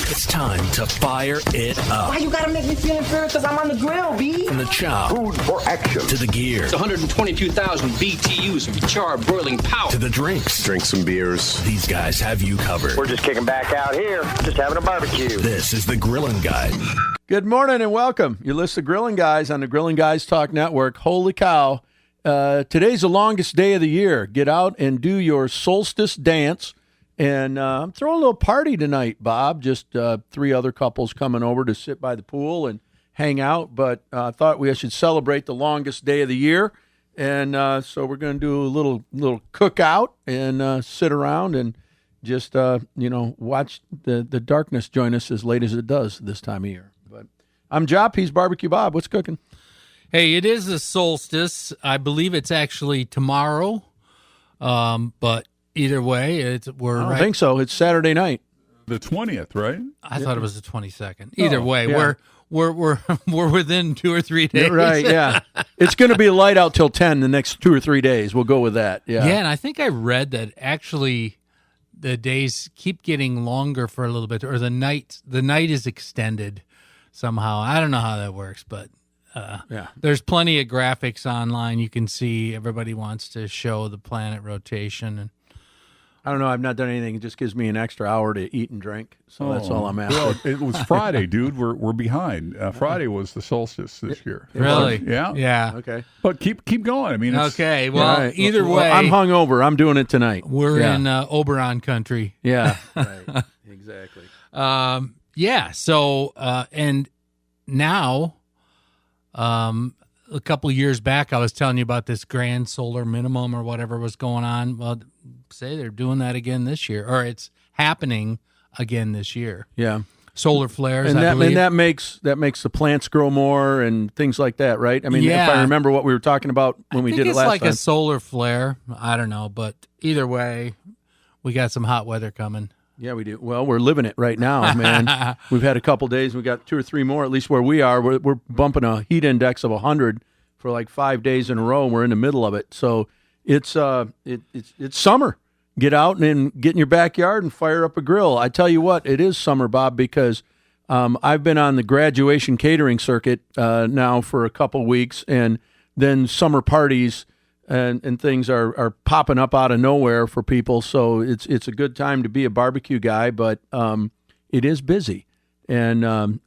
It's time to fire it up. Why you gotta make me feel inferior because I'm on the grill, B? From the chop. Food for action. To the gear. It's 122,000 BTUs of charred boiling power. To the drinks. Drink some beers. These guys have you covered. We're just kicking back out here, just having a barbecue. This is the Grilling Guide. Good morning and welcome. You listen to Grilling Guys on the Grilling Guys Talk Network. Holy cow. Today's the longest day of the year. Get out and do your solstice dance. And I'm throwing a little party tonight, Bob. Just 3 other couples coming over to sit by the pool and hang out. But I thought we should celebrate the longest day of the year. And so we're going to do a little cookout and sit around and just, watch the darkness join us as late as it does this time of year. But I'm Jop. He's Barbecue Bob. What's cooking? Hey, it is the solstice. I believe it's actually tomorrow. But either way, we're I don't think so. It's Saturday night. The 20th, right? I thought it was the 22nd. Either way, yeah. we're within 2 or 3 days. Right, yeah. It's going to be light out till 10 the next 2 or 3 days. We'll go with that. Yeah. Yeah, and I think I read that actually the days keep getting longer for a little bit, or the night is extended somehow. I don't know how that works, but there's plenty of graphics online. You can see everybody wants to show the planet rotation, and I don't know. I've not done anything. It just gives me an extra hour to eat and drink. So that's all I'm after. Well, it was Friday, dude. We're behind. Friday was the solstice this year. Really? Yeah. Yeah. Okay. But keep going. I mean, it's, Okay. Well, Right. either Well, way, I'm hungover. I'm doing it tonight. we're Yeah. in Oberon country. Yeah. Right. Exactly. Yeah. So, and now, a couple of years back, I was telling you about this grand solar minimum or whatever was going on. Well, say they're doing that again this year, or it's happening again this year. Yeah. Solar flares, And I believe. that makes the plants grow more and things like that, right? I mean, Yeah. if I remember what we were talking about when we I think did it it's last like time. a solar flare. I don't know, but either way, we got some hot weather coming. Yeah, we do. Well, we're living it right now, man. We've had a couple days. We got 2 or 3 more, at least where we are. We're bumping a heat index of 100 for like 5 days in a row. We're in the middle of it, so it's summer. Get out and get in your backyard and fire up a grill. I tell you what, it is summer, Bob, because I've been on the graduation catering circuit now for a couple weeks, and then summer parties and things are popping up out of nowhere for people. So it's a good time to be a barbecue guy, but it is busy. And,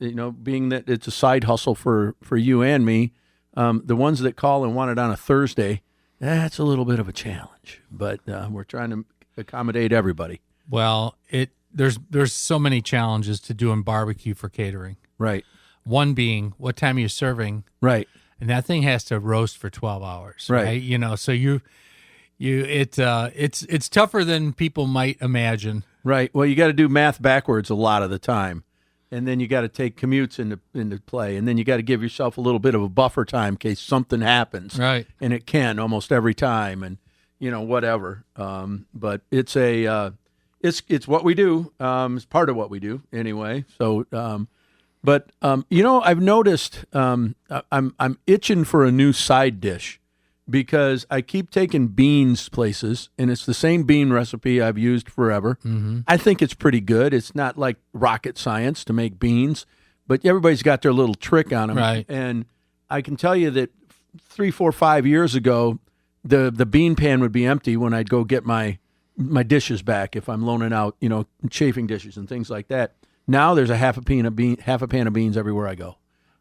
being that it's a side hustle for you and me, the ones that call and want it on a Thursday, that's a little bit of a challenge. But we're trying to accommodate everybody. Well, there's so many challenges to doing barbecue for catering. Right. One being what time you're serving, Right. and that thing has to roast for 12 hours, Right. right? So it's tougher than people might imagine. Right. Well, you got to do math backwards a lot of the time. And then you got to take commutes into play. And then you got to give yourself a little bit of a buffer time in case something happens. Right. And it can almost every time. And, whatever. But it's it's what we do. It's part of what we do anyway. So, I've noticed I'm itching for a new side dish because I keep taking beans places, and it's the same bean recipe I've used forever. Mm-hmm. I think it's pretty good. It's not like rocket science to make beans, but everybody's got their little trick on them. Right. And I can tell you that 3, 4, 5 years ago, the bean pan would be empty when I'd go get my dishes back if I'm loaning out, chafing dishes and things like that. Now there's a half a pan of beans everywhere I go,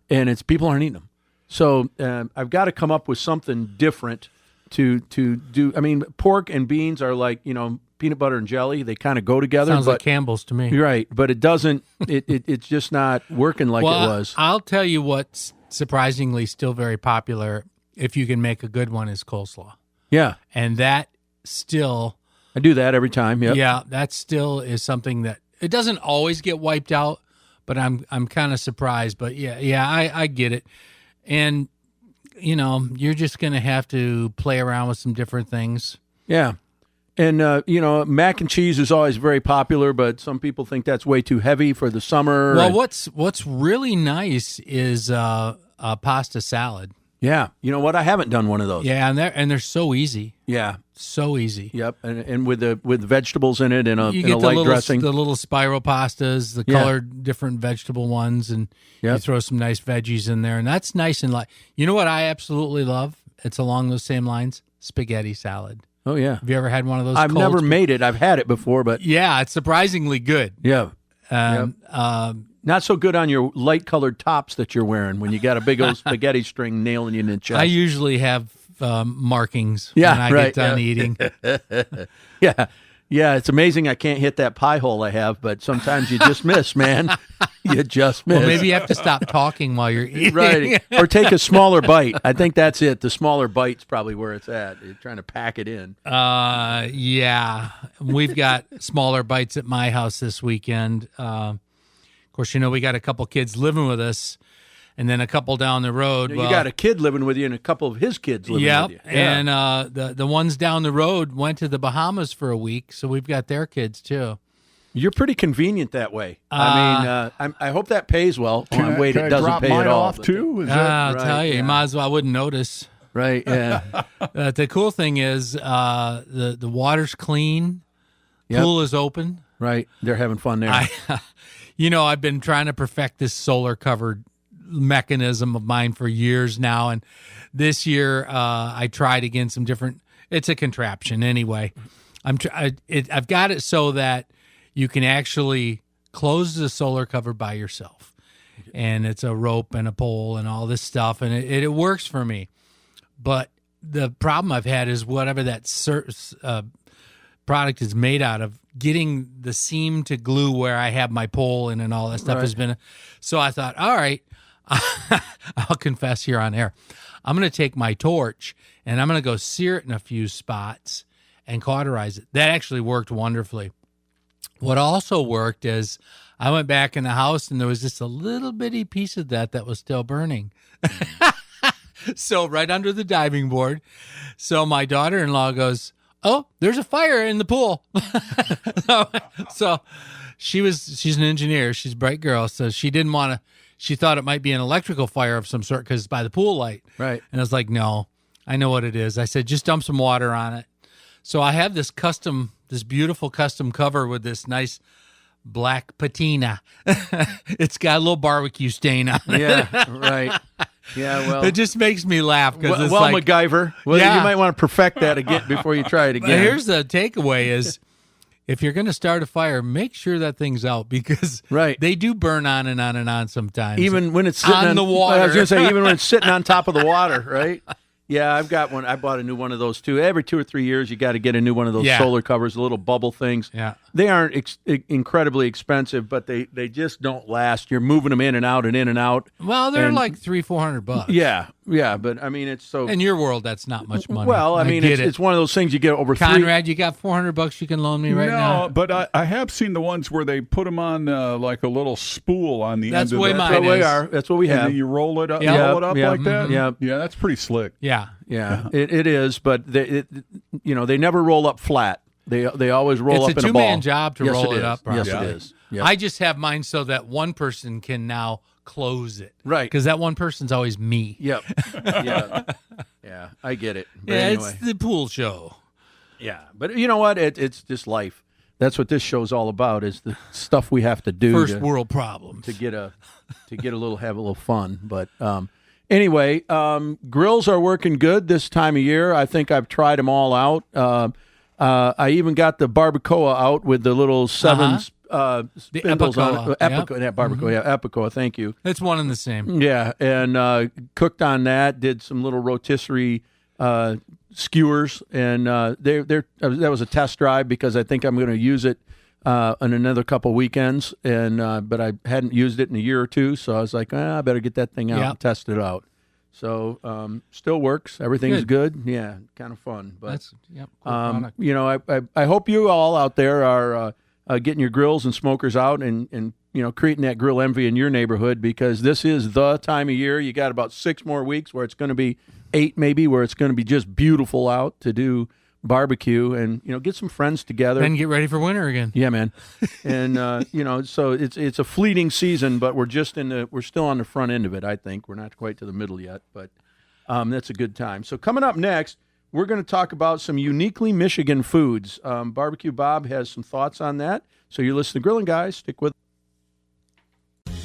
and people aren't eating them. So I've got to come up with something different to do. I mean, pork and beans are like peanut butter and jelly; they kind of go together. Sounds like Campbell's to me. Right, but it doesn't. It's just not working like it was. I'll tell you what's surprisingly still very popular, if you can make a good one, is coleslaw. Yeah, And that still, I do that every time. Yep. yeah, that still is something that it doesn't always get wiped out, but I'm kind of surprised. But I get it. And, you're just going to have to play around with some different things. Yeah. And, mac and cheese is always very popular, but some people think that's way too heavy for the summer. Well, and- what's really nice is a pasta salad. Yeah. You know what? I haven't done one of those. Yeah, and they're so easy. Yeah. So easy. Yep, and with vegetables in it and a, You and get a the light little, dressing. the little spiral pastas, the colored different vegetable ones, and you Yep. throw some nice veggies in there, and that's nice and light. You know what I absolutely love? It's along those same lines: spaghetti salad. Oh yeah, Have you ever had one of those? I've cold never made it. I've had it before, but Yeah, it's surprisingly good. yeah, Um, not so good on your light colored tops that you're wearing when you got a big old spaghetti string nailing you in the chest. I usually have markings Yeah, when I right, get done yeah. eating. Yeah, it's amazing I can't hit that pie hole I have, but sometimes you just miss, man. You just miss. Well, maybe you have to stop talking while you're eating. Right. Or take a smaller bite. I think that's it. The smaller bite's probably where it's at. You're trying to pack it in. Yeah. We've got smaller bites at my house this weekend. Of course, we got a couple kids living with us, and then a couple down the road. You got a kid living with you and a couple of his kids living with you. Yeah. And the ones down the road went to the Bahamas for a week, so we've got their kids too. You're pretty convenient that way. I hope that pays well. Wait, Can it I doesn't drop pay mine at all. off too? Is that I'll right, tell you, yeah. you might as well. I wouldn't notice. Right, yeah. The cool thing is the water's clean, Yep. pool is open. Right. They're having fun there. I've been trying to perfect this solar covered mechanism of mine for years now, and this year I tried again some different. It's a contraption anyway. I've got it so that you can actually close the solar cover by yourself, and it's a rope and a pole and all this stuff, and it works for me. But the problem I've had is whatever that product is made out of, getting the seam to glue where I have my pole in and all that stuff has been. So I thought, all right, I'll confess here on air. I'm going to take my torch and I'm going to go sear it in a few spots and cauterize it. That actually worked wonderfully. What also worked is I went back in the house and there was just a little bitty piece of that was still burning. So right under the diving board. So my daughter-in-law goes, "Oh, there's a fire in the pool." So she's an engineer. She's a bright girl. So she didn't want to, she thought it might be an electrical fire of some sort because it's by the pool light. Right. And I was like, "No, I know what it is." I said, "Just dump some water on it." So I have this beautiful custom cover with this nice black patina. It's got a little barbecue stain on it. Yeah, right. Yeah, well. It just makes me laugh because it's Well, like, MacGyver. Well, Yeah. you might want to perfect that again before you try it again. But here's the takeaway is if you're going to start a fire, make sure that thing's out because Right. they do burn on and on and on sometimes. Even when it's sitting On the water. I was going to say, even when it's sitting on top of the water, right? Yeah, I've got one. I bought a new one of those too. Every 2 or 3 years, you got to get a new one of those Yeah. solar covers, the little bubble things. Yeah. They aren't incredibly expensive, but they just don't last. You're moving them in and out and in and out. Well, they're and- like $300-400. Yeah, but I mean, it's so. In your world, that's not much money. Well, I mean, get it's one of those things you get over Conrad, you got $400 you can loan me right no, now? but I have seen the ones where they put them on like a little spool on the That's end of the way the mine That's what we is. are. That's what we and have. then you roll it up, Yeah. roll it up Yeah. like that. Yeah. Yeah, that's pretty slick. Yeah. Yeah, it is, but they never roll up flat. They always roll up It's in a a ball. two-man job to Yes, roll it is. up Yes, properly. it is. Yep. I just have mine so that one person can now close it. Right. Because that one person's always me. Yep. Yeah, I get it. But Yeah, anyway. it's the pool show. Yeah, but you know what? It's just life. That's what this show's all about. Is the stuff we have to do First to, world problems. to get a little fun. But anyway, grills are working good this time of year. I think I've tried them all out. I even got the barbacoa out with the little seven spindles on it. Epicoa, yep. Epicoa, yeah, barbacoa, yeah, Epicoa. Thank you. It's one and the same. Yeah, and cooked on that. Did some little rotisserie skewers, and that was a test drive because I think I'm going to use it on another couple weekends. And but I hadn't used it in a year or two, so I was like, I better get that thing out and test it out. So still works. Everything's good. Yeah, kind of fun. But That's cool product. you know, I hope you all out there are getting your grills and smokers out and creating that grill envy in your neighborhood, because this is the time of year. You got about 6 more weeks where it's going to be 8 maybe, where it's going to be just beautiful out to do barbecue and get some friends together And get ready for winter again. Yeah, man. And so it's a fleeting season, but we're still on the front end of it. I think we're not quite to the middle yet, but that's a good time. So coming up next, we're going to talk about some uniquely Michigan foods. Barbecue Bob has some thoughts on that. So you're listening to Grilling Guys. Stick with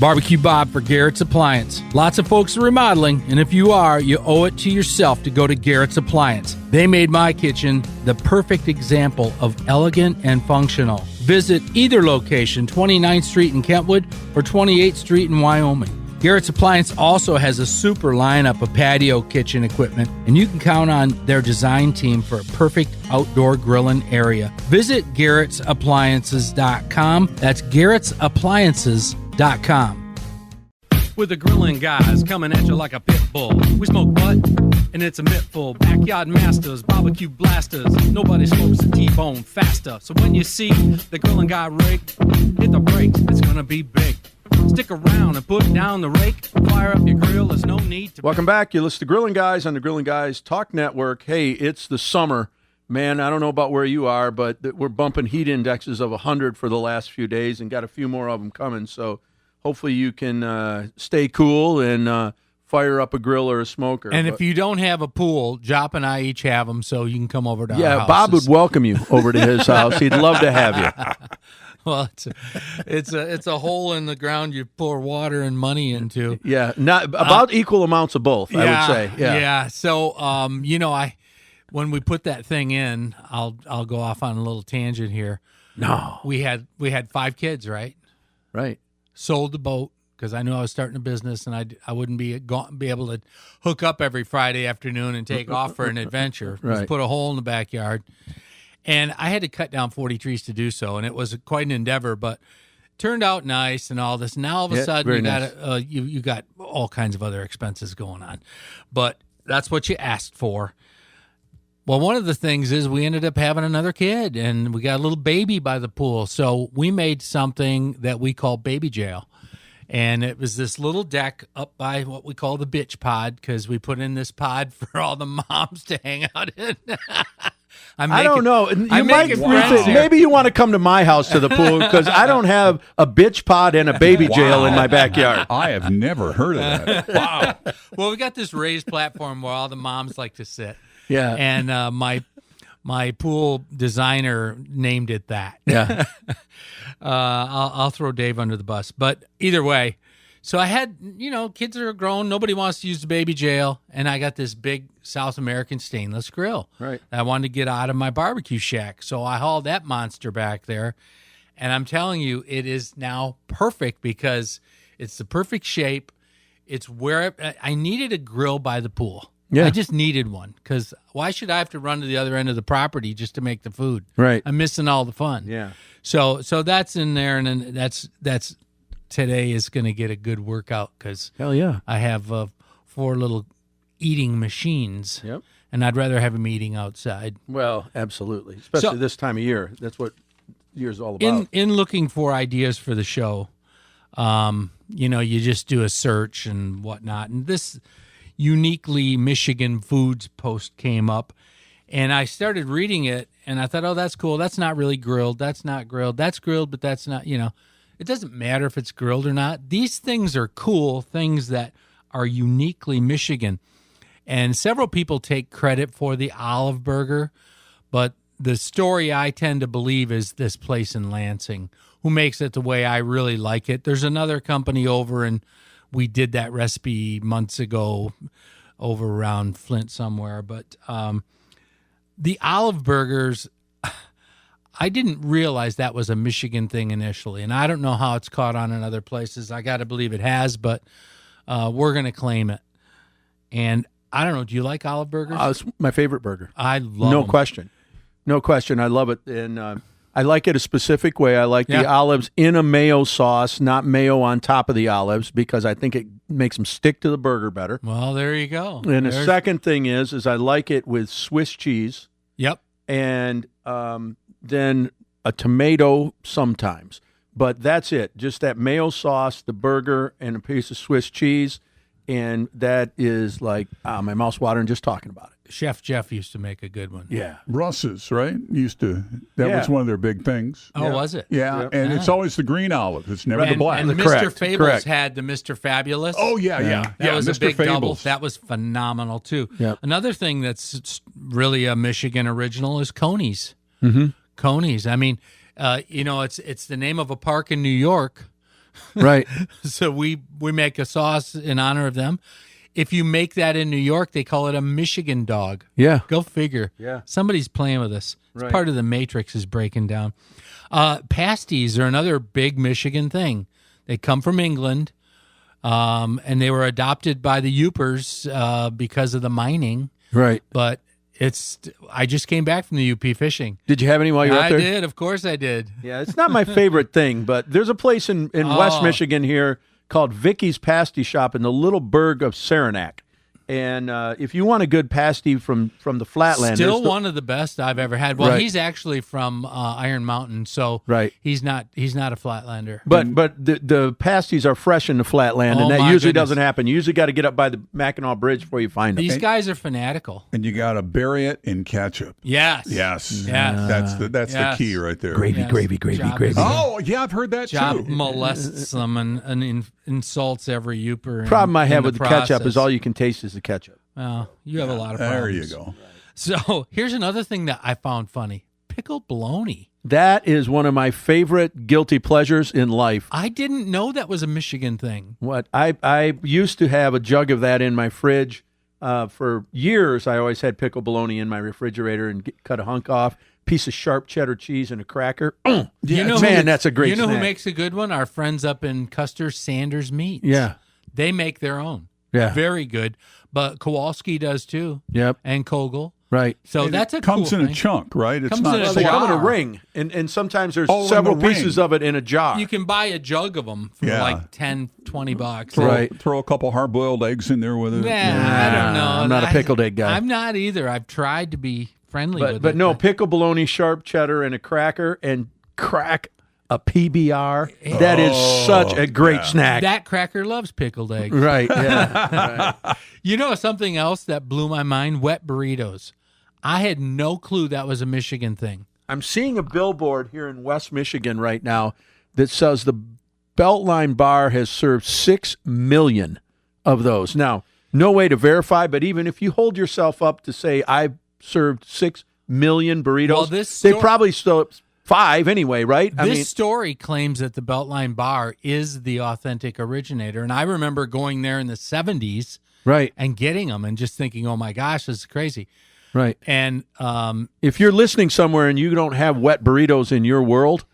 Barbecue Bob for Garrett's Appliance. Lots of folks are remodeling, and if you are, you owe it to yourself to go to Garrett's Appliance. They made my kitchen the perfect example of elegant and functional. Visit either location, 29th Street in Kentwood or 28th Street in Wyoming. Garrett's Appliance also has a super lineup of patio kitchen equipment, and you can count on their design team for a perfect outdoor grilling area. Visit garrettsappliances.com. That's garrettsappliances.com. With the grilling guys coming at you like a pit bull. We smoke butt, and it's a mittful. Backyard masters, barbecue blasters. Nobody smokes a T-bone faster. So when you see the grilling guy rig, hit the brakes, it's gonna be big. Stick around and put down the rake. Fire up your grill, there's no need to... Welcome back. You listen to Grilling Guys on the Grilling Guys Talk Network. Hey, it's the summer. Man, I don't know about where you are, but we're bumping heat indexes of 100 for the last few days and got a few more of them coming. So hopefully you can stay cool and fire up a grill or a smoker. And if you don't have a pool, Jop and I each have them, so you can come over to our house. Bob would welcome you over to his house. He'd love to have you. Well, it's a hole in the ground you pour water and money into. Yeah, not about equal amounts of both, I would say. Yeah. So, when we put that thing in, I'll go off on a little tangent here. No, we had 5 kids, right? Right. Sold the boat because I knew I was starting a business and I wouldn't be able to hook up every Friday afternoon and take off for an adventure. Right. Just put a hole in the backyard. And I had to cut down 40 trees to do so, and it was quite an endeavor, but it turned out nice and all this. Now all of a sudden you got all kinds of other expenses going on, but that's what you asked for. Well, one of the things is we ended up having another kid, and we got a little baby by the pool, so we made something that we call baby jail. And it was this little deck up by what we call the bitch pod, because we put in this pod for all the moms to hang out in. I don't know. Maybe you want to come to my house to the pool because I don't have a bitch pod and a baby jail in my backyard. I have never heard of that. Wow. Well, we got this raised platform where all the moms like to sit. Yeah. And my pool designer named it that. Yeah. I'll throw Dave under the bus. But either way, so I had, kids are grown. Nobody wants to use the baby jail. And I got this big South American stainless grill. Right. That I wanted to get out of my barbecue shack. So I hauled that monster back there. And I'm telling you, it is now perfect because it's the perfect shape. It's where I needed a grill by the pool. Yeah. I just needed one because why should I have to run to the other end of the property just to make the food? Right. I'm missing all the fun. Yeah. So that's in there, and then that's today is going to get a good workout because hell yeah, I have 4 little eating machines. Yep. And I'd rather have them eating outside. Well, absolutely, especially this time of year. That's what year's all about. In looking for ideas for the show, you just do a search and whatnot, and this uniquely Michigan foods post came up, and I started reading it, and I thought, oh, that's cool. That's not really grilled. That's not grilled. That's grilled, but that's not, it doesn't matter if it's grilled or not. These things are cool things that are uniquely Michigan. And several people take credit for the olive burger, but the story I tend to believe is this place in Lansing who makes it the way I really like it. There's another company over, and we did that recipe months ago over around Flint somewhere. But the olive burgers, I didn't realize that was a Michigan thing initially, and I don't know how it's caught on in other places. I got to believe it has, but we're going to claim it. And I don't know. Do you like olive burgers? It's my favorite burger. I love No them. question. No question. I love it. And I like it a specific way. I like the olives in a mayo sauce, not mayo on top of the olives, because I think it makes them stick to the burger better. Well, there you go. And the second thing is I like it with Swiss cheese. Yep. And then a tomato sometimes. But that's it. Just that mayo sauce, the burger, and a piece of Swiss cheese. and that is like my mouth's watering just talking about it. Chef Jeff used to make a good one. Yeah. Russ's, right? That was one of their big things. Oh, was it? Yeah, and it's always the green olive. It's never the And, black. and Mr. Correct, Fables correct. had the Mr. Fabulous. Oh, yeah. That was Mr. a big double. Fables. That was phenomenal, too. Yep. Another thing that's really a Michigan original is Coney's. Mm-hmm. Coney's. I mean, it's the name of a park in New York. Right. So we make a sauce in honor of them. If you make that in New York, they call it a Michigan dog. Yeah. Go figure. Yeah. Somebody's playing with us. It's Right. part of the Matrix is breaking down. Pasties are another big Michigan thing. They come from England, and they were adopted by the Yoopers because of the mining. Right. But I just came back from the UP fishing. Did you have any while you were up I there? did. Of course I did. Yeah, it's not my favorite thing, but there's a place in West Michigan here called Vicky's Pasty Shop in the little burg of Saranac. And if you want a good pasty from the Flatland, Still one of the best I've ever had. Well, Right. he's actually from Iron Mountain, so Right. he's not a Flatlander. But the pasties are fresh in the Flatland, Oh, and that my usually goodness. doesn't happen. You usually got to get up by the Mackinac Bridge before you find them. These guys are fanatical. And you got to bury it in ketchup. Yes. Yes. Yes. That's Yes. the key right there. Gravy, Yes. gravy, gravy, Job gravy. is- Oh, yeah, I've heard that Job too. molests them and insults every Yooper. Problem I in have with the ketchup process. is all you can taste is the ketchup. Well, you have a lot of There problems. you go. So here's another thing that I found funny: pickled bologna. That is one of my favorite guilty pleasures in life. I didn't know that was a Michigan thing. What I used to have a jug of that in my fridge for years. I always had pickled bologna in my refrigerator and cut a hunk off, piece of sharp cheddar cheese and a cracker. Man, that's a great You know snack. who makes a good one? Our friends up in Custer, Sanders Meats. Yeah. They make their own. Yeah. Very good. But Kowalski does too. Yep. And Kogel. Right. So And that's it a comes cool in thing. a chunk, right? It's Comes not in a Well, they come in a jar. ring, and sometimes there's Oh, in several the ring. pieces of it in a jar. You can buy a jug of them for Yeah. like $10-$20. Throw a couple hard-boiled eggs in there with it. Yeah, I don't know. I'm not a pickled egg guy. I'm not either. I've tried to be friendly with it. But no, pickle bologna, sharp cheddar, and a cracker, and crack a PBR. That is such a great snack. That cracker loves pickled eggs. Right, yeah. Right. You know something else that blew my mind? Wet burritos. I had no clue that was a Michigan thing. I'm seeing a billboard here in West Michigan right now that says the Beltline Bar has served 6 million of those. Now, no way to verify, but even if you hold yourself up to say I've served 6 million burritos, Well, they probably still 5 anyway, right? This story claims that the Beltline Bar is the authentic originator, and I remember going there in the 70s right, and getting them and just thinking, oh my gosh, this is crazy. right. And If you're listening somewhere and you don't have wet burritos in your world,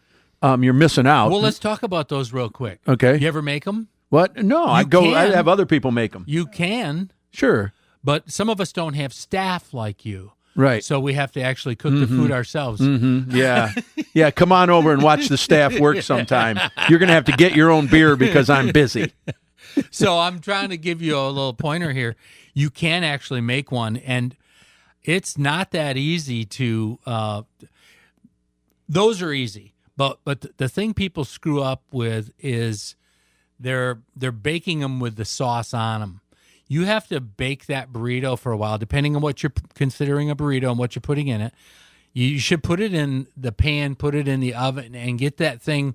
you're missing out. well, let's talk about those real quick. Okay. You ever make them? What? No, I can. have other people make them. You can, Sure. but some of us don't have staff like you. Right. So we have to actually cook the food ourselves. Yeah. Yeah, come on over and watch the staff work sometime. You're going to have to get your own beer because I'm busy. So I'm trying to give you a little pointer here. You can actually make one, and it's not that easy to those are easy. But the thing people screw up with is they're baking them with the sauce on them. You have to bake that burrito for a while, depending on what you're considering a burrito and what you're putting in it. You should put it in the pan, put it in the oven, and get that thing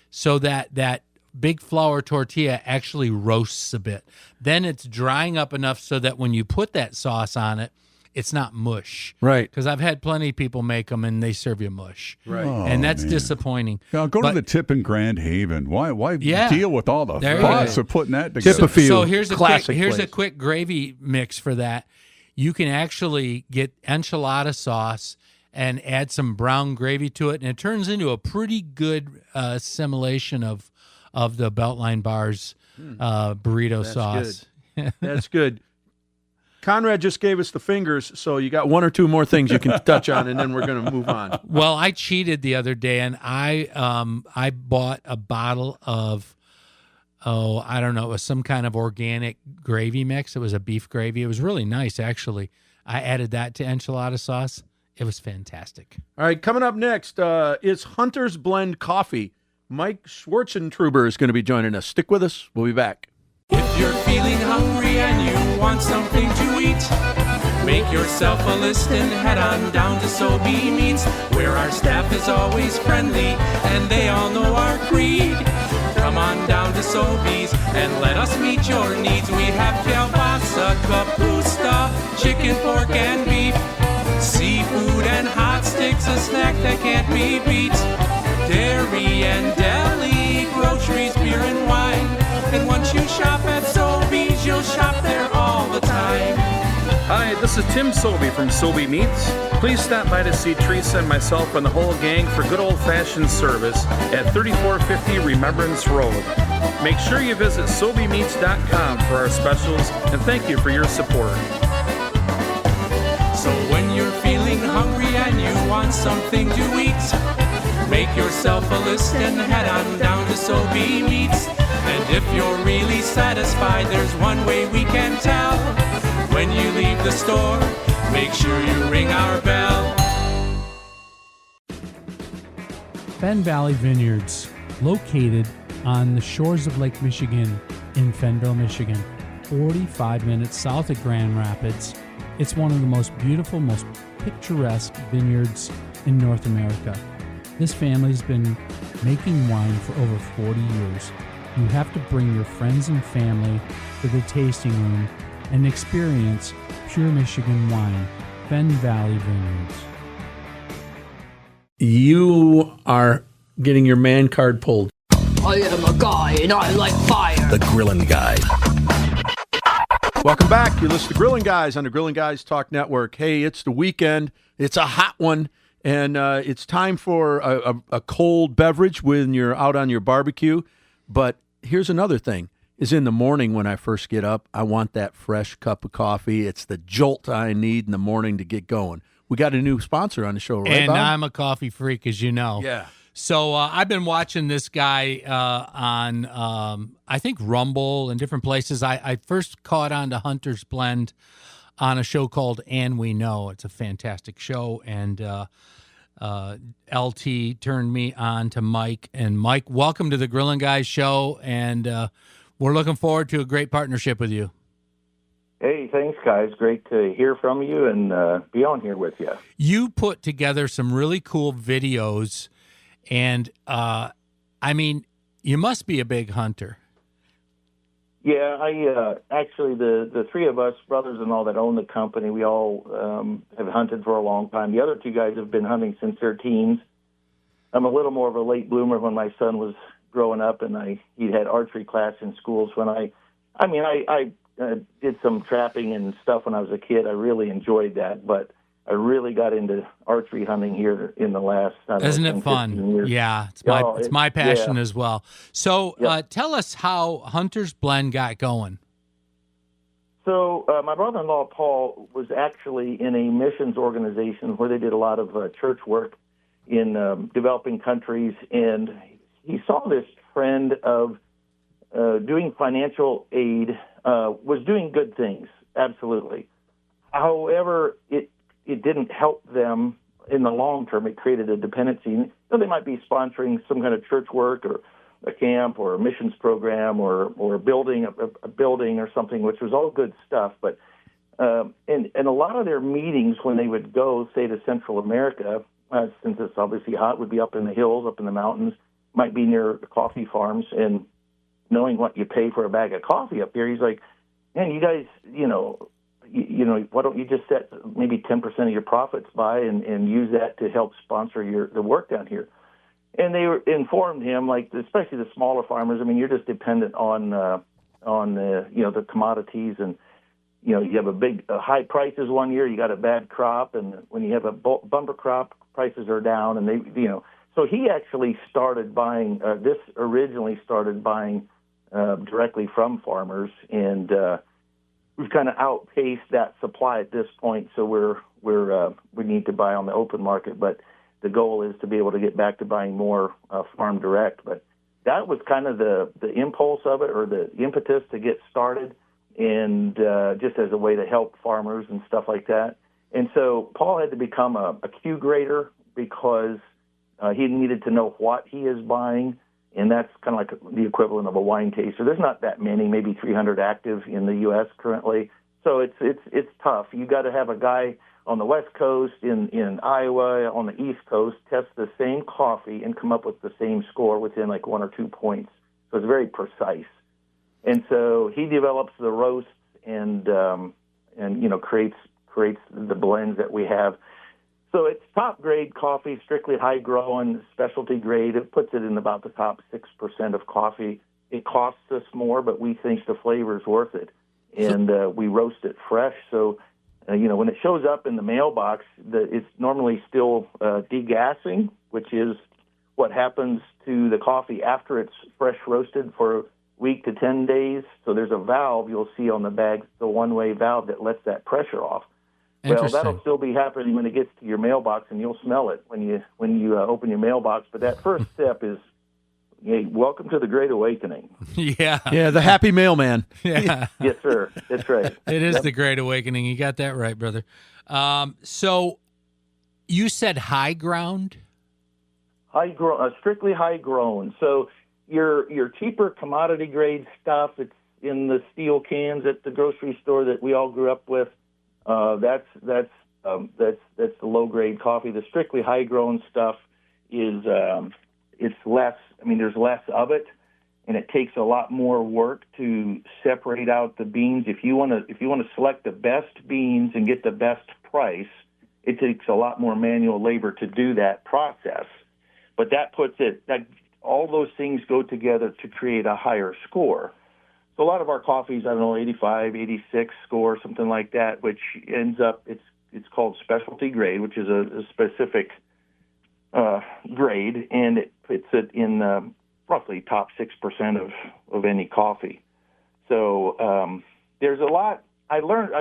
so that big flour tortilla actually roasts a bit. Then it's drying up enough so that when you put that sauce on it, it's not mush. Right. Because I've had plenty of people make them and they serve you mush. Right. And that's disappointing. Now, go to But- the tip in Grand Haven. Why Yeah. deal with all the There you fuss go. of putting that together? Tip a few. So here's a Classic quick, place. gravy mix for that. You can actually get enchilada sauce and add some brown gravy to it, and it turns into a pretty good assimilation of the Beltline Bar's burrito sauce. That's good. Conrad just gave us the fingers, so you got one or two more things you can touch on, and then we're going to move on. Well, I cheated the other day, and I bought a bottle of I don't know, it was some kind of organic gravy mix. It was a beef gravy. It was really nice, actually. I added that to enchilada sauce. It was fantastic. All right, coming up next is Hunter's Blend Coffee. Mike Swartzentruber is going to be joining us. Stick with us. We'll be back. If if you're feeling hungry and you want something to eat, make yourself a list and head on down to Sobey Meats, where our staff is always friendly and they all know our creed. Come on down to Sobey's and let us meet your needs. We have kielbasa, kapusta, chicken, pork, and beef, seafood and hot sticks, a snack that can't be beat, dairy and deli, groceries, beer and wine. And once you shop at Sobey's, you'll shop there all the time. Hi, this is Tim Sobey from Sobey Meats. Please stop by to see Teresa and myself and the whole gang for good old-fashioned service at 3450 Remembrance Road. Make sure you visit SobeyMeats.com for our specials, and thank you for your support. So when you're feeling hungry and you want something to eat, make yourself a list and head on down to Sobey Meats. And if you're really satisfied, there's one way we can tell. When you leave the store, make sure you ring our bell. Fenn Valley Vineyards, located on the shores of Lake Michigan in Fennville, Michigan, 45 minutes south of Grand Rapids. It's one of the most beautiful, most picturesque vineyards in North America. This family's been making wine for over 40 years. You have to bring your friends and family to the tasting room and experience pure Michigan wine. Fenn Valley Vineyards. You are getting your man card pulled. I am a guy and I like fire. The Grilling Guy. Welcome back. You listen to Grilling Guys on the Grilling Guys Talk Network. Hey, it's the weekend. It's a hot one, and it's time for a cold beverage when you're out on your barbecue. But here's another thing. Is in the morning when I first get up, I want that fresh cup of coffee. It's the jolt I need in the morning to get going. We got a new sponsor on the show, right, and Bob? I'm a coffee freak, as you know. Yeah. So I've been watching this guy on, I think, Rumble and different places. I first caught on to Hunter's Blend on a show called And We Know. It's a fantastic show, and LT turned me on to Mike. And Mike, welcome to the Grilling Guys show, and we're looking forward to a great partnership with you. Hey, thanks, guys. Great to hear from you and be on here with you. You put together some really cool videos, and, I mean, you must be a big hunter. Yeah, I actually, the three of us, brothers and all that own the company, we all have hunted for a long time. The other two guys have been hunting since their teens. I'm a little more of a late bloomer when my son was growing up, and he had archery class in schools. When I did some trapping and stuff when I was a kid. I really enjoyed that, but I really got into archery hunting here in the last. Isn't it fun? Years. Yeah, it's my passion as well. So tell us how Hunter's Blend got going. So my brother-in-law Paul was actually in a missions organization where they did a lot of church work in developing countries, and he saw this trend of doing financial aid, was doing good things, absolutely. However, it didn't help them in the long term. It created a dependency. So they might be sponsoring some kind of church work or a camp or a missions program or building a building or something, which was all good stuff. But and a lot of their meetings when they would go, say, to Central America, since it's obviously hot, would be up in the hills, up in the mountains, might be near coffee farms. And knowing what you pay for a bag of coffee up here, he's like, man, you guys, why don't you just set maybe 10% of your profits by and use that to help sponsor the work down here? And they informed him, like especially the smaller farmers. I mean, you're just dependent on the commodities, and you have high prices one year, you got a bad crop, and when you have a bumper crop, prices are down, and they. So he actually started buying. This originally started buying directly from farmers, and we've kind of outpaced that supply at this point. So we need to buy on the open market, but the goal is to be able to get back to buying more farm direct. But that was kind of the impulse of it, or the impetus to get started, and just as a way to help farmers and stuff like that. And so Paul had to become a Q grader because he needed to know what he is buying and that's kind of like the equivalent of a wine taster. There's not that many, maybe 300 active in the U.S. currently. So it's tough. You got to have a guy on the West Coast, in Iowa, on the East Coast, test the same coffee and come up with the same score within like 1 or 2 points. So it's very precise. And so he develops the roasts and creates the blends that we have. So it's top grade coffee, strictly high growing, specialty grade. It puts it in about the top 6% of coffee. It costs us more, but we think the flavor is worth it. And we roast it fresh. So, when it shows up in the mailbox, it's normally still degassing, which is what happens to the coffee after it's fresh roasted for a week to 10 days. So there's a valve you'll see on the bag, the one-way valve that lets that pressure off. Well, that'll still be happening when it gets to your mailbox, and you'll smell it when you open your mailbox. But that first step is, hey, welcome to the Great Awakening. Yeah. Yeah, the happy mailman. Yeah. Yes, sir. That's right. It is the Great Awakening. You got that right, brother. So you said high ground? Strictly high grown. So your cheaper commodity grade stuff, it's in the steel cans at the grocery store that we all grew up with. That's the low grade coffee. The strictly high grown stuff is it's less. I mean, there's less of it, and it takes a lot more work to separate out the beans. If you want to select the best beans and get the best price, it takes a lot more manual labor to do that process. But that all those things go together to create a higher score. So a lot of our coffees, 85, 86 score, something like that, which ends up, it's called specialty grade, which is a specific grade, and it puts it in roughly top 6% of any coffee. So there's a lot I learned.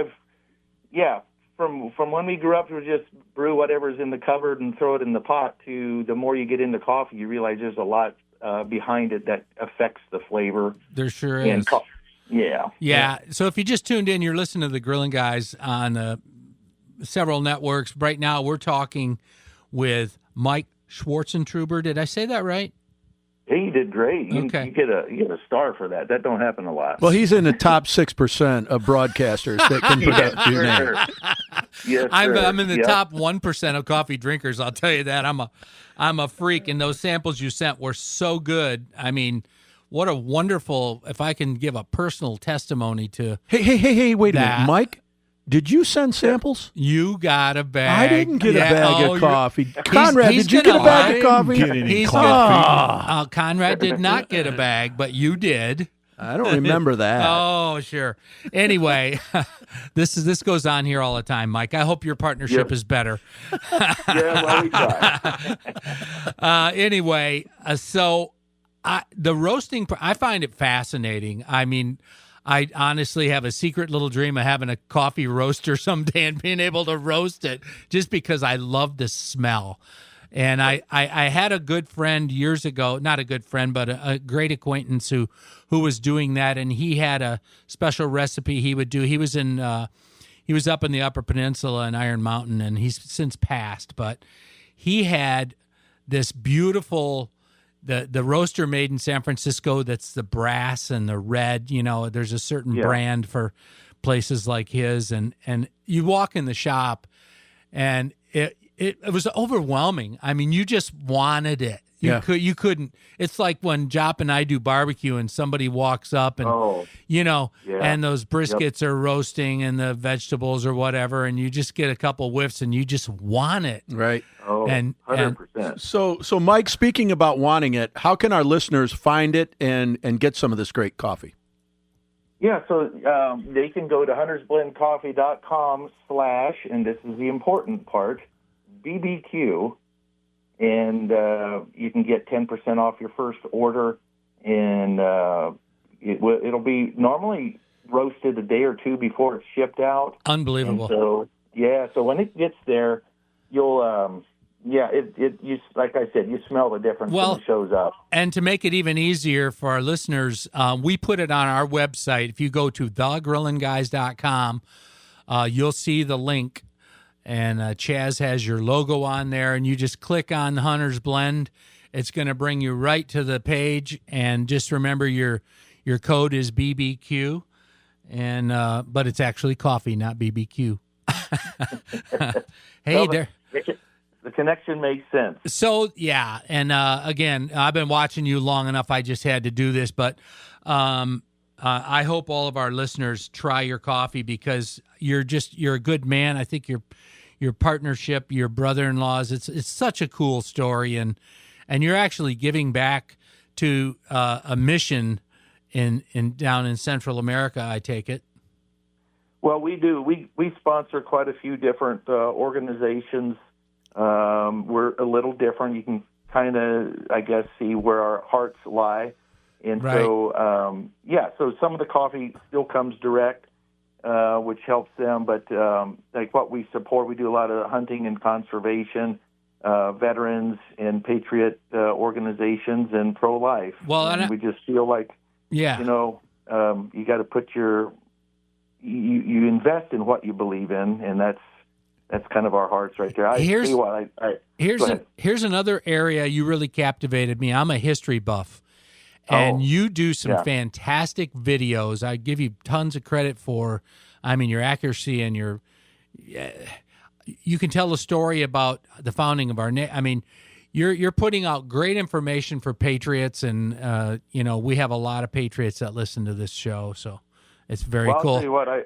From when we grew up, it was just brew whatever's in the cupboard and throw it in the pot, to the more you get into coffee, you realize there's a lot behind it that affects the flavor. There sure is. Yeah. So if you just tuned in, you're listening to the Grilling Guys on several networks. Right now, we're talking with Mike Swartzentruber. Did I say that right? He did great. Okay. You get a star for that. That don't happen a lot. Well, he's in the top 6% of broadcasters that can pronounce your name. Yes, I'm in the top 1% of coffee drinkers. I'll tell you that. I'm a freak, and those samples you sent were so good. I mean, what a wonderful! If I can give a personal testimony to. Hey! Wait a minute, Mike. Did you send samples? You got a bag. I didn't get a bag of coffee. Conrad, did you get a bag of coffee? Get any coffee. Conrad did not get a bag, but you did. I don't remember that. Oh, sure. Anyway, this goes on here all the time, Mike. I hope your partnership is better. We try. Anyway, so the roasting, I find it fascinating. I mean, I honestly have a secret little dream of having a coffee roaster someday and being able to roast it, just because I love the smell. And I had a good friend years ago, not a good friend, but a great acquaintance who was doing that, and he had a special recipe he would do. He was up in the Upper Peninsula in Iron Mountain, and he's since passed, but he had this beautiful the roaster made in San Francisco that's the brass and the red. There's a certain brand for places like his, and you walk in the shop, and it was overwhelming. I mean, you just wanted it. You couldn't. It's like when Jop and I do barbecue and somebody walks up and and those briskets are roasting and the vegetables or whatever, and you just get a couple whiffs and you just want it. Right. Oh, 100%. So Mike, speaking about wanting it, how can our listeners find it and get some of this great coffee? Yeah, so they can go to huntersblendcoffee.com/ and this is the important part, BBQ, and you can get 10% off your first order, and it'll be normally roasted a day or two before it's shipped out. Unbelievable. And so when it gets there, you'll you like I said, you smell the difference when it shows up. And to make it even easier for our listeners, we put it on our website. If you go to thegrillandguys.com, you'll see the link. And Chaz has your logo on there, and you just click on the Hunter's Blend, It's going to bring you right to the page, and just remember your code is BBQ, and but it's actually coffee, not BBQ. Hey, well, there. The connection makes sense. So, yeah, and again, I've been watching you long enough. I just had to do this, but I hope all of our listeners try your coffee, because you're a good man. I think your partnership, your brother-in-laws, it's such a cool story, and you're actually giving back to a mission in down in Central America, I take it. Well, we do. We sponsor quite a few different organizations. We're a little different. You can kind of, I guess, see where our hearts lie. And right. So, so some of the coffee still comes direct, which helps them. But like what we support, we do a lot of hunting and conservation, veterans and patriot organizations, and pro-life. Well, and we just feel like, you got to put you invest in what you believe in, and that's kind of our hearts right there. Here's another area you really captivated me. I'm a history buff, and you do some fantastic videos. I give you tons of credit for, your accuracy and you can tell a story about the founding of our you're putting out great information for patriots, and we have a lot of patriots that listen to this show, so it's very cool. I'll tell you what, I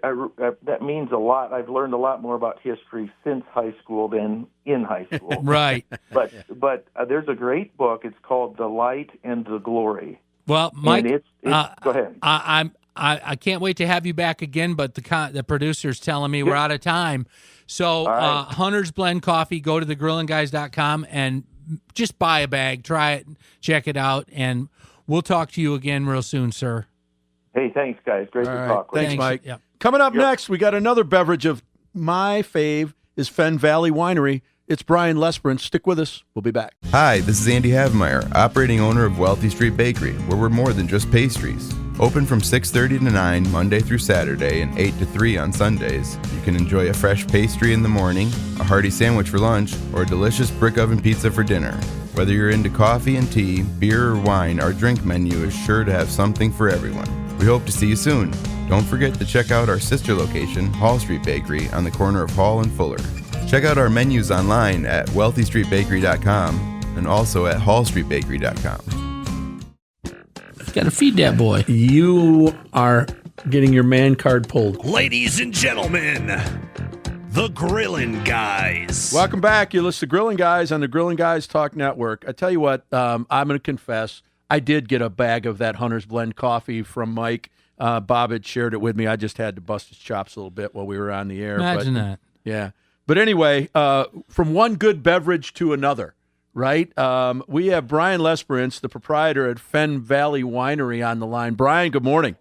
that means a lot. I've learned a lot more about history since high school than in high school. Right. But there's a great book. It's called The Light and the Glory. Well, Mike, go ahead. I can't wait to have you back again, but the producer's telling me we're out of time. So Hunter's Blend Coffee, go to thegrillandguys.com and just buy a bag, try it, check it out, and we'll talk to you again real soon, sir. Hey, thanks, guys. Great to talk with you. Thanks, Mike. Yep. Coming up next, we got another beverage of my fave is Fenn Valley Winery. It's Brian Lesperance. Stick with us. We'll be back. Hi, this is Andy Havemeyer, operating owner of Wealthy Street Bakery, where we're more than just pastries. Open from 6:30 to 9, Monday through Saturday, and 8 to 3 on Sundays. You can enjoy a fresh pastry in the morning, a hearty sandwich for lunch, or a delicious brick oven pizza for dinner. Whether you're into coffee and tea, beer or wine, our drink menu is sure to have something for everyone. We hope to see you soon. Don't forget to check out our sister location, Hall Street Bakery, on the corner of Hall and Fuller. Check out our menus online at wealthystreetbakery.com and also at hallstreetbakery.com. Got to feed that boy. You are getting your man card pulled. Ladies and gentlemen, the Grillin' Guys. Welcome back. You listen to Grillin' Guys on the Grillin' Guys Talk Network. I tell you what, I'm going to confess, I did get a bag of that Hunter's Blend coffee from Mike. Bob had shared it with me. I just had to bust his chops a little bit while we were on the air. Imagine that. Yeah. But anyway, from one good beverage to another, right? We have Brian Lesperance, the proprietor at Fenn Valley Winery, on the line. Brian, good morning.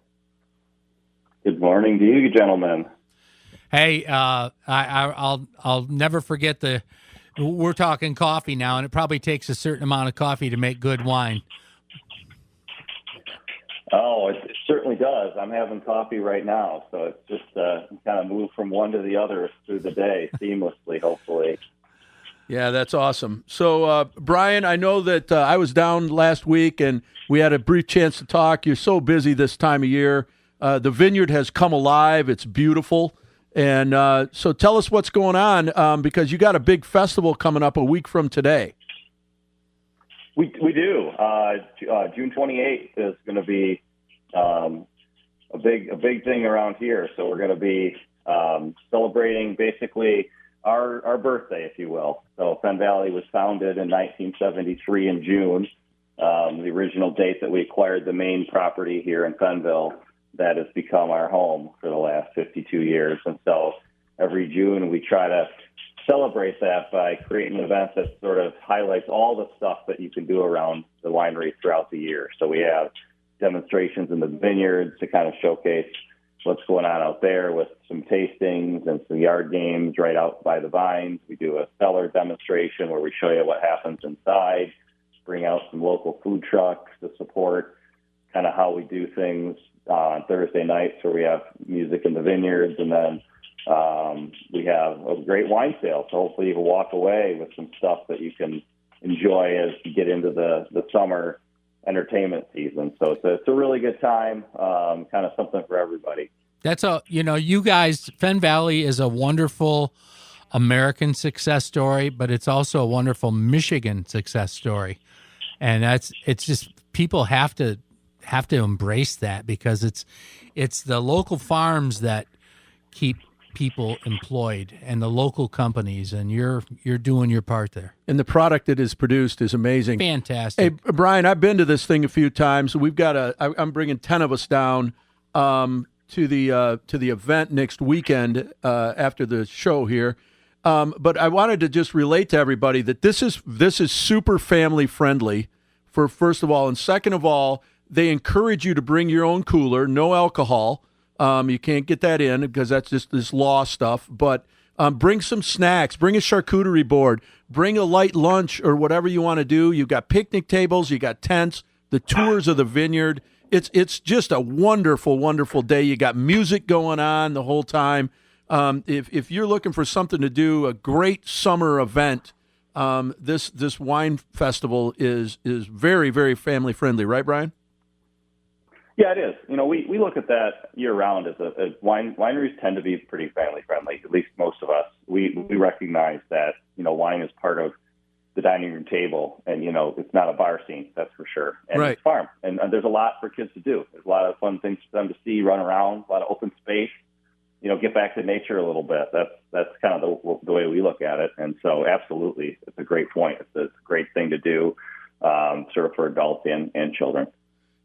Good morning to you, gentlemen. Hey, I'll never forget we're talking coffee now, and it probably takes a certain amount of coffee to make good wine. Oh, it certainly does. I'm having coffee right now, so it's just kind of move from one to the other through the day seamlessly, hopefully. Yeah, that's awesome. So, Brian, I know that I was down last week, and we had a brief chance to talk. You're so busy this time of year. The vineyard has come alive. It's beautiful. And so tell us what's going on, because you got a big festival coming up a week from today. We do. June 28th is going to be a big thing around here. So we're going to be celebrating basically our birthday, if you will. So Fenn Valley was founded in 1973 in June, the original date that we acquired the main property here in Fennville that has become our home for the last 52 years. And so every June we try to celebrate that by creating an event that sort of highlights all the stuff that you can do around the winery throughout the year. So we have demonstrations in the vineyards to kind of showcase what's going on out there with some tastings and some yard games right out by the vines. We do a cellar demonstration where we show you what happens inside, bring out some local food trucks to support kind of how we do things on Thursday nights where we have music in the vineyards, and then we have a great wine sale. So hopefully you can walk away with some stuff that you can enjoy as you get into the summer entertainment season. So it's a really good time, kind of something for everybody. That's you guys, Fenn Valley is a wonderful American success story, but it's also a wonderful Michigan success story. And it's just, people have to embrace that, because it's the local farms that keep people employed and the local companies, and you're doing your part there. And the product that is produced is amazing. Fantastic. Hey, Brian, I've been to this thing a few times. We've got I'm bringing 10 of us down to the event next weekend after the show here. But I wanted to just relate to everybody that this is super family friendly, for first of all, and second of all, they encourage you to bring your own cooler, no alcohol. You can't get that in because that's just this law stuff. But bring some snacks, bring a charcuterie board, bring a light lunch or whatever you want to do. You've got picnic tables, you got tents, the tours of the vineyard. It's just a wonderful, wonderful day. You got music going on the whole time. If you're looking for something to do, a great summer event, this wine festival is very, very family friendly, right, Brian? Yeah, it is. We look at that year round as wineries tend to be pretty family friendly, at least most of us. We recognize that, wine is part of the dining room table, and, it's not a bar scene, that's for sure. And right. It's farm. And there's a lot for kids to do. There's a lot of fun things for them to see, run around, a lot of open space, get back to nature a little bit. That's kind of the way we look at it. And so absolutely, it's a great point. It's a great thing to do, sort of for adults and children.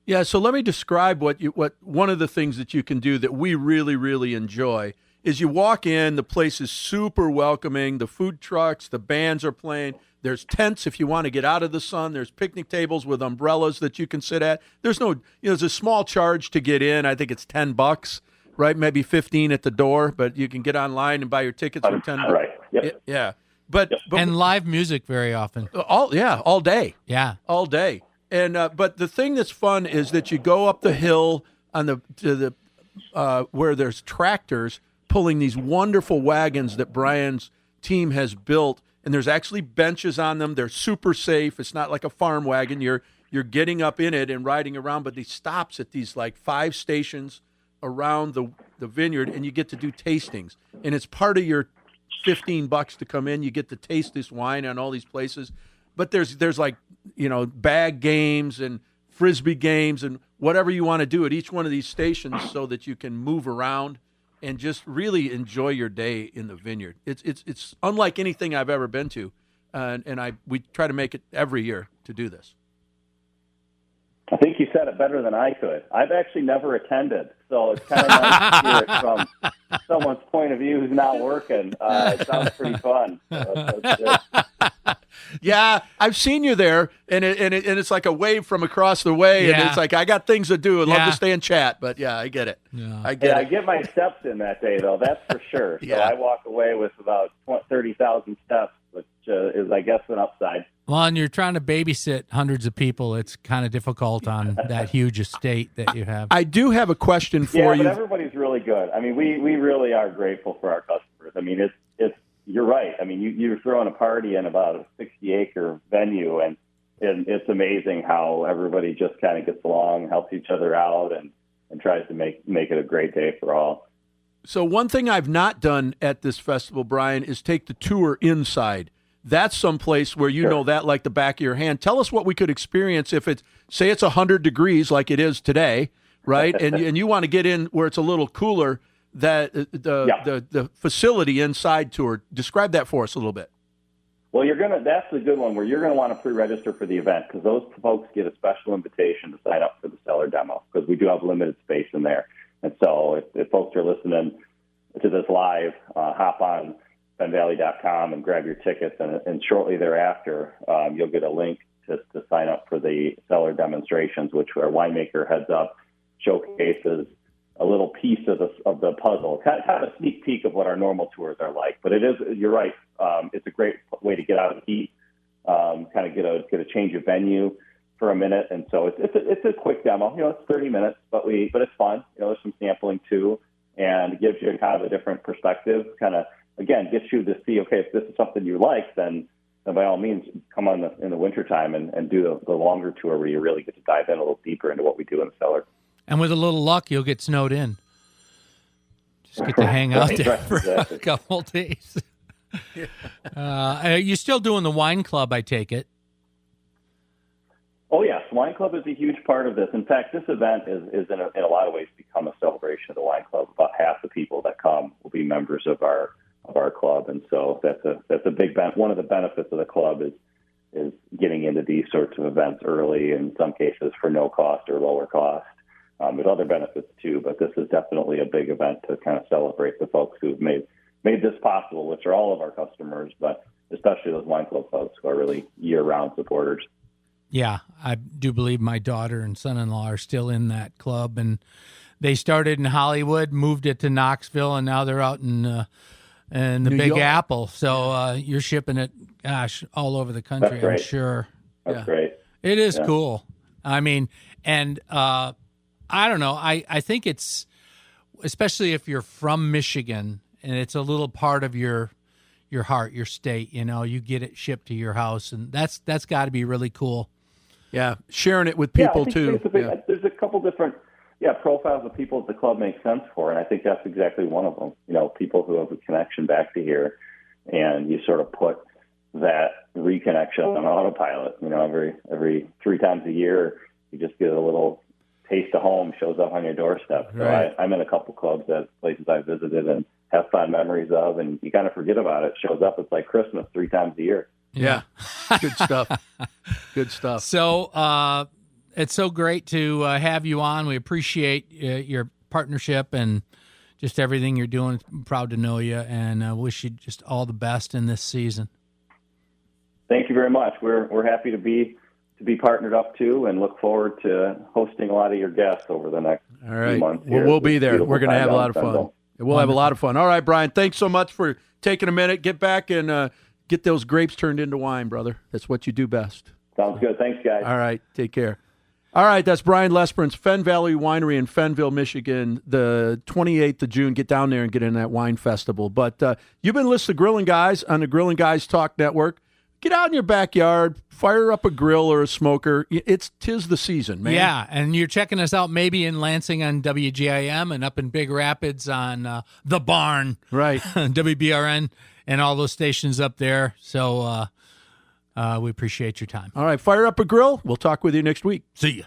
Yeah, so let me describe what one of the things that you can do that we really, really enjoy is you walk in, the place is super welcoming, the food trucks, the bands are playing, there's tents if you want to get out of the sun, there's picnic tables with umbrellas that you can sit at. There's there's a small charge to get in, I think it's $10, right? Maybe 15 at the door, but you can get online and buy your tickets for $10. Right, yep. Yeah. But and live music very often. All day. Yeah. All day. And but the thing that's fun is that you go up the hill where there's tractors pulling these wonderful wagons that Brian's team has built, and there's actually benches on them. They're super safe. It's not like a farm wagon. You're getting up in it and riding around, but he stops at these like 5 stations around the vineyard, and you get to do tastings. And it's part of your $15 to come in. You get to taste this wine on all these places. But there's like, bag games and Frisbee games and whatever you want to do at each one of these stations so that you can move around and just really enjoy your day in the vineyard. It's unlike anything I've ever been to, and we try to make it every year to do this. I think you said it better than I could. I've actually never attended, so it's kind of nice to hear it from someone's point of view who's not working. It sounds pretty fun. That's good. Yeah, I've seen you there, and it's like a wave from across the way, and it's like, I got things to do. I'd love to stay and chat, but yeah, I get it. Yeah. I get my steps in that day, though, that's for sure. So I walk away with about 30,000 steps, which is, I guess, an upside. Well, and you're trying to babysit hundreds of people. It's kind of difficult on that huge estate that you have. I do have a question for you. But everybody's really good. I mean, we really are grateful for our customers. I mean, it's you're right. I mean, you're throwing a party in about a 60-acre venue, and it's amazing how everybody just kind of gets along, helps each other out, and tries to make it a great day for all. So one thing I've not done at this festival, Brian, is take the tour inside. That's someplace where you know that like the back of your hand. Tell us what we could experience if say it's 100 degrees like it is today, right? and you want to get in where it's a little cooler. That the facility inside tour. Describe that for us a little bit. Well, that's the good one where you're going to want to pre-register for the event, because those folks get a special invitation to sign up for the cellar demo, because we do have limited space in there. And so if folks are listening to this live, hop on fennvalley.com and grab your tickets, and shortly thereafter you'll get a link to sign up for the cellar demonstrations, which our winemaker heads up, showcases a little piece of the puzzle, kind of a sneak peek of what our normal tours are like. But you're right. It's a great way to get out of the heat, kind of get a change of venue for a minute. And so it's a quick demo. It's 30 minutes, but it's fun. There's some sampling too, and it gives you kind of a different perspective. Kind of again gets you to see, okay, if this is something you like, then by all means, come on in the wintertime and do the longer tour where you really get to dive in a little deeper into what we do in the cellar. And with a little luck, you'll get snowed in. Just get to hang out there for a couple of days. You're still doing the wine club, I take it. Oh, yes. Wine Club is a huge part of this. In fact, this event is in a lot of ways become a celebration of the Wine Club. About half the people that come will be members of our club, and so that's a big one of the benefits of the club is getting into these sorts of events early, in some cases for no cost or lower cost. There's other benefits too, but this is definitely a big event to kind of celebrate the folks who've made this possible, which are all of our customers, but especially those Wine Club folks who are really year-round supporters. Yeah, I do believe my daughter and son-in-law are still in that club, and they started in Hollywood, moved it to Knoxville, and now they're out in the New Big York. Apple. So you're shipping it, gosh, all over the country, That's great. I'm sure. That's great. It is Yeah. cool. I mean, and I don't know. I think it's, especially if you're from Michigan and it's a little part of your heart, your state, you get it shipped to your house, and that's got to be really cool. Yeah, sharing it with people I think too. There's a couple different profiles of people that the club makes sense for, and I think that's exactly one of them. People who have a connection back to here, and you sort of put that reconnection on autopilot. Every 3 times a year, you just get a little taste of home shows up on your doorstep. So Right. I'm in a couple clubs at places I visited and have fond memories of, and you kind of forget about it. It shows up. It's like Christmas 3 times a year. Yeah. Good stuff. Good stuff. So it's so great to have you on. We appreciate your partnership and just everything you're doing. I'm proud to know you, and wish you just all the best in this season. Thank you very much. We're happy to be partnered up too, and look forward to hosting a lot of your guests over the next All right. few months. Well, here. we'll be there. Beautiful We're going to time have a down lot in of fun. Fenville. We'll have a lot of fun. All right, Brian, thanks so much for taking a minute. Get back and get those grapes turned into wine, brother. That's what you do best. Sounds good. Thanks, guys. All right. Take care. All right. That's Brian Lesperance, Fenn Valley Winery in Fennville, Michigan, the 28th of June. Get down there and get in that wine festival. But you've been listening to Grilling Guys on the Grilling Guys Talk Network. Get out in your backyard, fire up a grill or a smoker. Tis the season, man. Yeah, and you're checking us out maybe in Lansing on WGIM and up in Big Rapids on The Barn. Right. WBRN and all those stations up there. So we appreciate your time. All right, fire up a grill. We'll talk with you next week. See ya.